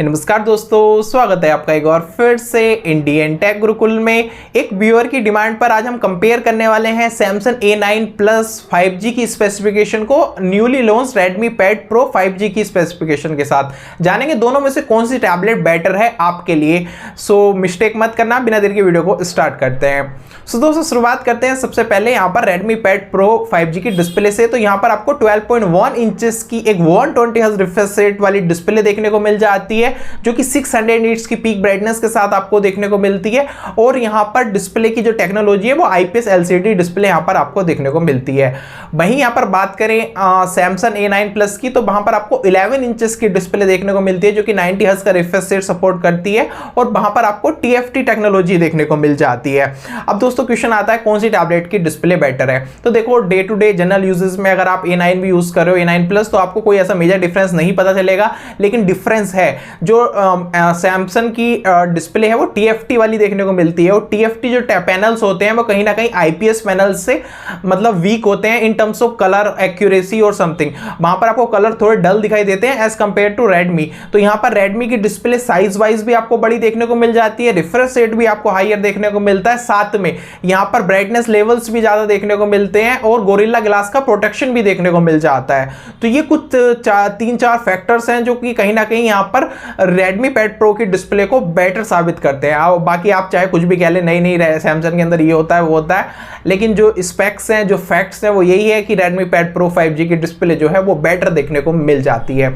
नमस्कार दोस्तों, स्वागत है आपका एक और फिर से इंडियन टेक गुरुकुल में। एक व्यूअर की डिमांड पर आज हम कंपेयर करने वाले हैं सैमसंग A9 प्लस 5G की स्पेसिफिकेशन को newly launch Redmi Pad Pro 5G की स्पेसिफिकेशन के साथ। जानेंगे दोनों में से कौन सी टैबलेट बेटर है आपके लिए। सो मिस्टेक मत करना, बिना देर के वीडियो को स्टार्ट करते हैं। सो दोस्तों शुरुआत करते हैं सबसे पहले यहाँ पर Redmi Pad Pro 5G की डिस्प्ले से। तो यहाँ पर आपको 12.1 इंचेस की एक 120 हर्ट्ज रिफ्रेश रेट वाली डिस्प्ले देखने को मिल जाती है, जो कि 600 नीट्स की पीक ब्राइटनेस के साथ आपको देखने को मिलती है। और यहां पर डिस्प्ले की जो टेक्नोलॉजी है वो IPS LCD डिस्प्ले यहां पर आपको देखने को मिलती है। वहीं यहां पर बात करें सैमसंग A9 प्लस की, तो वहां पर आपको 11 इंचेस की डिस्प्ले देखने को मिलती है, जो कि 90 हर्ट्ज का रिफ्रेश रेट सपोर्ट करती है। और वहां पर आपको TFT टेक्नोलॉजी देखने को मिल जाती है। अब दोस्तों क्वेश्चन आता है कौन सी टैबलेट की डिस्प्ले बेटर है। तो देखो, day to day general uses में अगर आप A9 भी यूज कर रहे हो, A9 प्लस, तो आपको कोई ऐसा मेजर डिफरेंस नहीं पता चलेगा। लेकिन डिफरेंस है, जो सैमसंग की डिस्प्ले है वो TFT वाली देखने को मिलती है। और TFT जो पैनल्स होते हैं वो कहीं ना कहीं IPS पैनल्स से मतलब वीक होते हैं in terms of colour accuracy और समथिंग। वहां पर आपको कलर थोड़े डल दिखाई देते हैं एज कंपेयर टू Redmi। तो यहां पर Redmi की डिस्प्ले साइज वाइज भी आपको बड़ी देखने को मिल जाती है, रिफ्रेश रेट भी आपको हायर देखने को मिलता है, साथ में यहां पर ब्राइटनेस लेवल्स भी ज्यादा देखने को मिलते हैं और गोरिल्ला ग्लास का प्रोटेक्शन भी देखने को मिल जाता है। तो ये कुछ 3-4 फैक्टर्स हैं जो कि कहीं ना कहीं यहां पर Redmi Pad Pro की डिस्प्ले को बेटर साबित करते हैं। बाकी आप चाहे कुछ भी कह ले, नहीं सैमसंग के अंदर ये होता है वो होता है, लेकिन जो स्पेक्स हैं, जो फैक्ट्स हैं, वो यही है कि Redmi Pad Pro 5G की डिस्प्ले जो है वो बेटर देखने को मिल जाती है।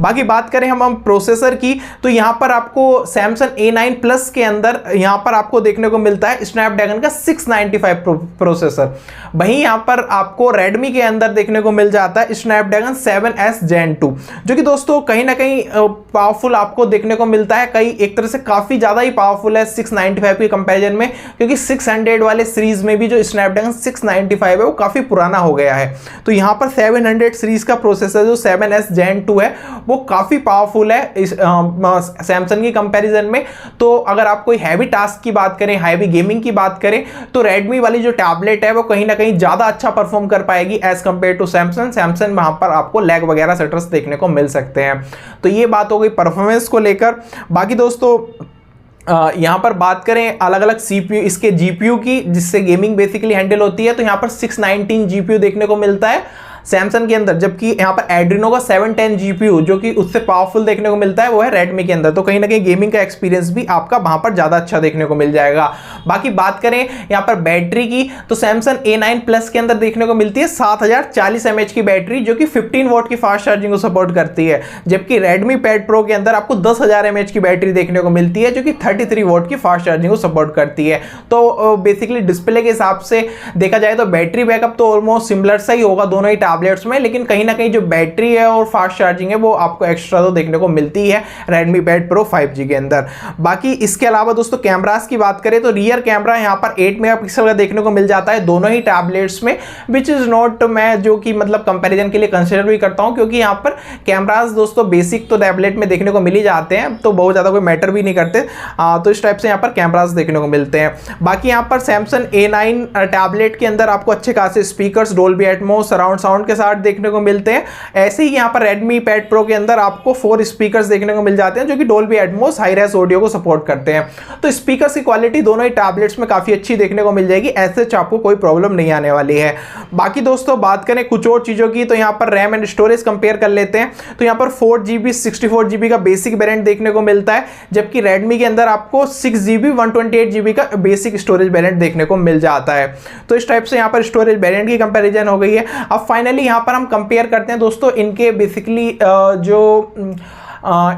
बाकी बात करें हम प्रोसेसर की, तो यहां पर आपको सैमसंग A9 प्लस के अंदर यहां पर आपको देखने को मिलता है स्नैपड्रैगन का 695 प्रोसेसर। वहीं यहां पर आपको Redmi के अंदर देखने को मिल जाता है स्नैपड्रैगन 7S Gen 2, जो कि दोस्तों कहीं ना कहीं पावरफुल आपको देखने को मिलता है। कई एक तरह से काफी ज्यादा ही पावरफुल है 695 के कंपैरिजन में, क्योंकि 600 वाले सीरीज में भी जो स्नैपड्रैगन 695 है वो काफी पुराना हो गया है। तो यहां पर 700 सीरीज का प्रोसेसर जो 7S Gen 2 है वो काफी पावरफुल है इस सैमसंग की कंपैरिजन में। तो अगर आप कोई हैवी टास्क की बात करें, हैवी गेमिंग की बात करें, तो Redmi वाली जो टैबलेट है वो कहीं ना कहीं ज्यादा अच्छा परफॉर्म कर पाएगी एज कंपेयर टू सैमसंग। वहां पर आपको लैग वगैरह सेटर्स देखने को मिल सकते हैं। तो ये बात हो गई परफॉर्मेंस को लेकर। बाकी दोस्तों यहां पर बात करें अलग अलग CPU, इसके GPU की, जिससे गेमिंग बेसिकली हैंडल होती है, तो यहां पर 619 GPU देखने को मिलता है सैमसंग के अंदर, जबकि यहां पर एड्रीनो का 710 GPU जो कि उससे पावरफुल देखने को मिलता है वो है Redmi के अंदर। तो कहीं ना कहीं गेमिंग का एक्सपीरियंस भी आपका वहां पर ज्यादा अच्छा देखने को मिल जाएगा। बाकी बात करें यहां पर बैटरी की, तो सैमसंग A9 प्लस के अंदर देखने को मिलती है 7040 mAh की बैटरी, जो कि 15 वॉट की फास्ट चार्जिंग को सपोर्ट करती है। जबकि Redmi Pad Pro के अंदर आपको 10,000 mAh की बैटरी देखने को मिलती है, जो कि 33 वॉट की फास्ट चार्जिंग को सपोर्ट करती है। तो बेसिकली डिस्प्ले के हिसाब से देखा जाए तो बैटरी बैकअप तो ऑलमोस्ट सिमिलर सा ही होगा दोनों ही टैबलेट्स में, लेकिन कहीं ना कहीं जो बैटरी है और फास्ट चार्जिंग है वो आपको एक्स्ट्रा तो देखने को मिलती है Redmi Pad Pro 5G के अंदर। बाकी इसके अलावा दोस्तों कैमरास की बात करें तो रियर कैमरा यहां पर 8 मेगापिक्सल का देखने को मिल जाता है दोनों ही टैबलेट्स में, विच इज नॉट, मैं जो कि मतलब कंपैरिजन के लिए कंसीडर भी करता हूं, क्योंकि यहां पर कैमरास दोस्तों बेसिक तो टैबलेट में देखने को मिल ही जाते हैं, तो बहुत ज्यादा कोई मैटर भी नहीं करते। तो इस टाइप से यहां पर कैमरास देखने को मिलते हैं। बाकी यहां पर सैमसंग A9 टैबलेट के अंदर आपको अच्छे खासे speakers, Dolby Atmos, surround sound के साथ देखने को मिलते हैं। ऐसे ही यहां पर Redmi Pad Pro के अंदर आपको 4 स्पीकर्स देखने को मिल जाते हैं, जो कि Dolby Atmos high race audio को सपोर्ट करते हैं। तो स्पीकर्स की क्वालिटी दोनों ही टैबलेट्स में काफी अच्छी देखने को मिल जाएगी, ऐसे आपको कोई प्रॉब्लम नहीं आने वाली है। बाकी दोस्तों बात करें कुछ और चीजों की, तो यहां पर रैम एंड स्टोरेज कंपेयर कर लेते हैं। तो यहां पर 4GB 64GB का बेसिक वेरिएंट देखने को मिलता है, जबकि Redmi के अंदर आपको 6GB 128GB का बेसिक स्टोरेज वेरिएंट देखने को मिल जाता है। तो इस टाइप से यहां पर स्टोरेज वेरिएंट की कंपैरिजन हो गई है। अब फाइनली यहां पर हम कंपेयर करते हैं दोस्तों इनके बेसिकली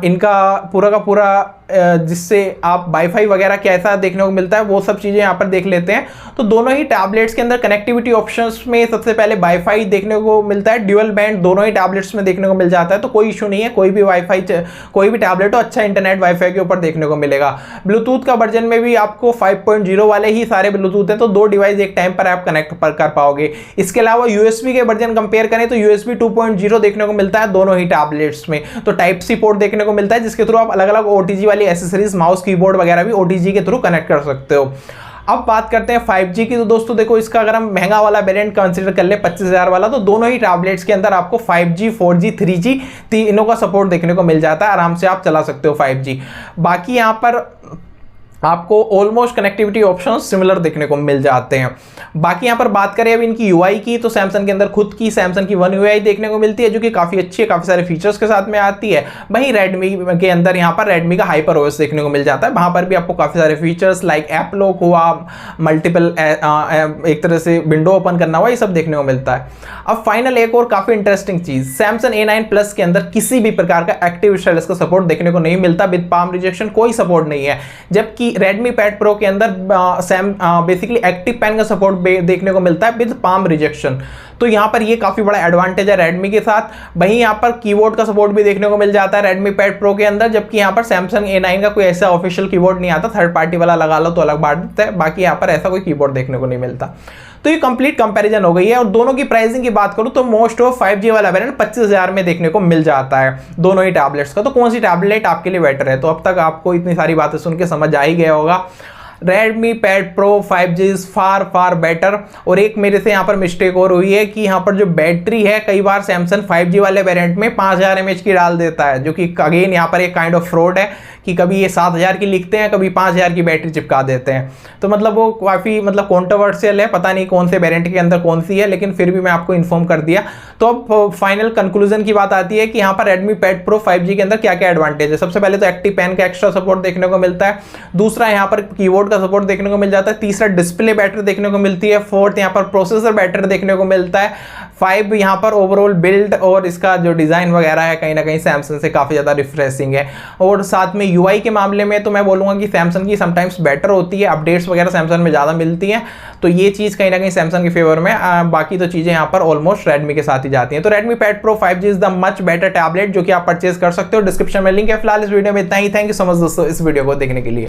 इनका पूरा का पूरा जिससे आप वाईफाई वगैरह कैसा देखने को मिलता है वो सब चीजें यहां पर देख लेते हैं। तो दोनों ही टैबलेट्स के अंदर कनेक्टिविटी ऑप्शंस में सबसे पहले वाईफाई देखने को मिलता है, ड्यूअल बैंड दोनों ही टैबलेट्स में देखने को मिल जाता है, तो कोई इशू नहीं है। कोई भी वाईफाई, कोई भी टैबलेट हो, अच्छा इंटरनेट वाईफाई के ऊपर देखने को मिलेगा। ब्लूटूथ का वर्जन में भी आपको 5.0 वाले ही सारे ब्लूटूथ है, तो 2 डिवाइस एक टाइम पर आप कनेक्ट कर पाओगे। इसके अलावा USB के वर्जन कंपेयर करें तो USB 2.0 देखने को मिलता है दोनों ही टैबलेट्स में। तो टाइप सी पोर्ट देखने को मिलता है, जिसके थ्रू आप अलग अलग OTG वाली एसेसरीज, माउस, कीबोर्ड वगैरह भी OTG के थ्रू कनेक्ट कर सकते हो। अब बात करते हैं 5G की। तो दोस्तों देखो, इसका अगर हम महंगा वाला वेरिएंट कंसीडर कर ले 25,000 वाला, तो दोनों ही टैबलेट्स के अंदर आपको 5G 4G 3G तीनों का सपोर्ट देखने को मिल जाता है। आराम से आप चला सकते हो 5G। बाकी यहाँ पर आपको ऑलमोस्ट कनेक्टिविटी ऑप्शंस सिमिलर देखने को मिल जाते हैं। बाकी यहाँ पर बात करें अब इनकी यूआई की, तो सैमसंग के अंदर खुद की सैमसंग की वन यूआई देखने को मिलती है, जो कि काफ़ी अच्छी है, काफ़ी सारे फीचर्स के साथ में आती है। वहीं रेडमी के अंदर यहाँ पर रेडमी का हाइपर ओएस देखने को मिल जाता है। वहाँ पर भी आपको काफ़ी सारे फीचर्स लाइक ऐप लॉक हुआ, मल्टीपल एक तरह से विंडो ओपन करना हुआ, ये सब देखने को मिलता है। अब फाइनल एक और काफ़ी इंटरेस्टिंग चीज़, सैमसंग A9 प्लस के अंदर किसी भी प्रकार का एक्टिव स्टाइलस का सपोर्ट देखने को नहीं मिलता, विद पाम रिजेक्शन कोई सपोर्ट नहीं है। जबकि रेडमी पैड प्रो के अंदर बेसिकली एक्टिव पेन का सपोर्ट देखने को मिलता है विद पाम रिजेक्शन। तो यहाँ पर ये काफ़ी बड़ा एडवांटेज है रेडमी के साथ। वहीं यहाँ पर कीबोर्ड का सपोर्ट भी देखने को मिल जाता है रेडमी पैड प्रो के अंदर, जबकि यहाँ पर सैमसंग A9 का कोई ऐसा ऑफिशियल कीबोर्ड नहीं आता, थर्ड पार्टी वाला लगा लो तो अलग बात है, बाकी यहाँ पर ऐसा कोई कीबोर्ड देखने को नहीं मिलता। तो ये कंप्लीट कंपैरिजन हो गई है। और दोनों की प्राइसिंग की बात करूं तो मोस्ट ऑफ 5G वाला वेरिएंट 25,000 में देखने को मिल जाता है दोनों ही टैबलेट्स का। तो कौन सी टैबलेट आपके लिए बेटर है? तो अब तक आपको इतनी सारी बातें सुन के समझ आ ही गया होगा, Redmi Pad Pro 5G is far far better. और एक मेरे से यहाँ पर मिस्टेक और हुई है कि यहाँ पर जो बैटरी है, कई बार सैमसंग 5G वाले वेरिएंट में 5000 mAh की डाल देता है, जो कि अगेन यहाँ पर एक काइंड ऑफ फ्रॉड है कि कभी ये 7000 की लिखते हैं, कभी 5000 की बैटरी चिपका देते हैं। तो मतलब वो काफ़ी कॉन्ट्रोवर्शियल है, पता नहीं कौन से वेरिएंट के अंदर कौन सी है, लेकिन फिर भी मैं आपको इन्फॉर्म कर दिया। तो अब फाइनल कंक्लूजन की बात आती है कि यहाँ पर Redmi Pad Pro 5G के अंदर क्या क्या एडवांटेज है। सबसे पहले तो एक्टिव पेन का एक्स्ट्रा सपोर्ट देखने को मिलता है, दूसरा यहाँ पर कीबोर्ड का सपोर्ट देखने को मिल जाता है, तीसरा डिस्प्ले बैटरी देखने को मिलती है, फोर्थ यहाँ पर प्रोसेसर बैटरी देखने को मिलता है, 5 यहाँ पर ओवरऑल बिल्ड और इसका जो डिज़ाइन वगैरह है कहीं ना कहीं सैमसंग से काफ़ी ज़्यादा रिफ्रेशिंग है। और साथ में यूआई के मामले में तो मैं बोलूँगा कि सैमसंग की समटाइम्स बेटर होती है, अपडेट्स वगैरह सैमसंग में ज़्यादा मिलती हैं, तो ये चीज़ कहीं ना कहीं सैमसंग के फेवर में। बाकी तो चीज़ें यहाँ पर ऑलमोस्ट रेडमी के साथ ही जाती हैं। तो Redmi Pad Pro 5G is the much better tablet, जो कि आप परचेज कर सकते हो। डिस्क्रिप्शन में लिंक है। फिलहाल इस वीडियो में इतना ही। थैंक यू सो मच दोस्तों इस वीडियो को देखने के लिए।